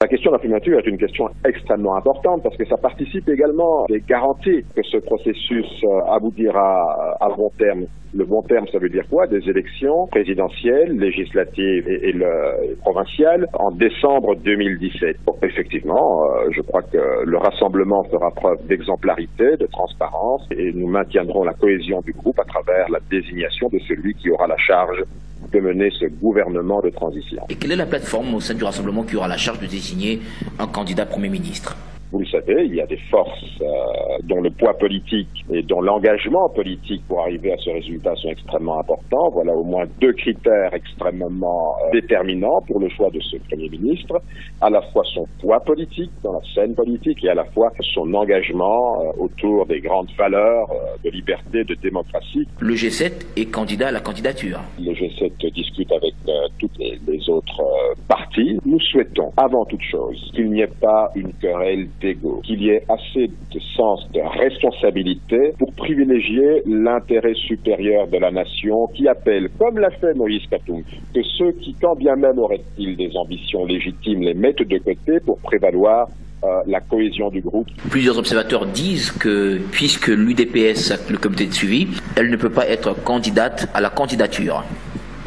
La question de la primature est une question extrêmement importante parce que ça participe également des garanties que ce processus aboutira à bon terme. Le bon terme, ça veut dire quoi? Des élections présidentielles, législatives et provinciales en décembre 2017. Donc, effectivement, je crois que le rassemblement fera preuve d'exemplarité, de transparence et nous maintiendrons la cohésion du groupe à travers la désignation de celui qui aura la charge de mener ce gouvernement de transition. Et quelle est la plateforme au sein du Rassemblement qui aura la charge de désigner un candidat Premier ministre? Vous le savez, il y a des forces dont le poids politique et dont l'engagement politique pour arriver à ce résultat sont extrêmement importants. Voilà au moins deux critères extrêmement déterminants pour le choix de ce Premier ministre, à la fois son poids politique dans la scène politique et à la fois son engagement autour des grandes valeurs de liberté, de démocratie. Le G7 est candidat à la candidature. Le G7 discute avec toutes les autres partis. Nous souhaitons, avant toute chose, qu'il n'y ait pas une querelle d'ego, qu'il y ait assez de sens de responsabilité pour privilégier l'intérêt supérieur de la nation qui appelle, comme l'a fait Moïse Katumbi, que ceux qui, quand bien même auraient-ils des ambitions légitimes, les mettent de côté pour prévaloir la cohésion du groupe. Plusieurs observateurs disent que, puisque l'UDPS a le comité de suivi, elle ne peut pas être candidate à la candidature.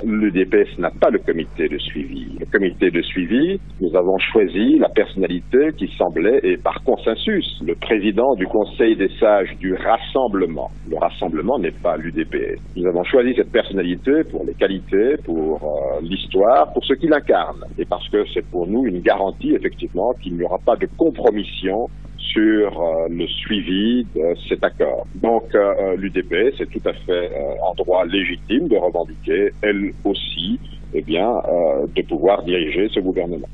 L'UDPS n'a pas le comité de suivi. Le comité de suivi, nous avons choisi la personnalité qui semblait, et par consensus, le président du Conseil des sages du Rassemblement. Le Rassemblement n'est pas l'UDPS. Nous avons choisi cette personnalité pour les qualités, pour l'histoire, pour ce qu'il incarne. Et parce que c'est pour nous une garantie, effectivement, qu'il n'y aura pas de compromission sur le suivi de cet accord. Donc l'UDPS est tout à fait en droit légitime de revendiquer, elle aussi, de pouvoir diriger ce gouvernement.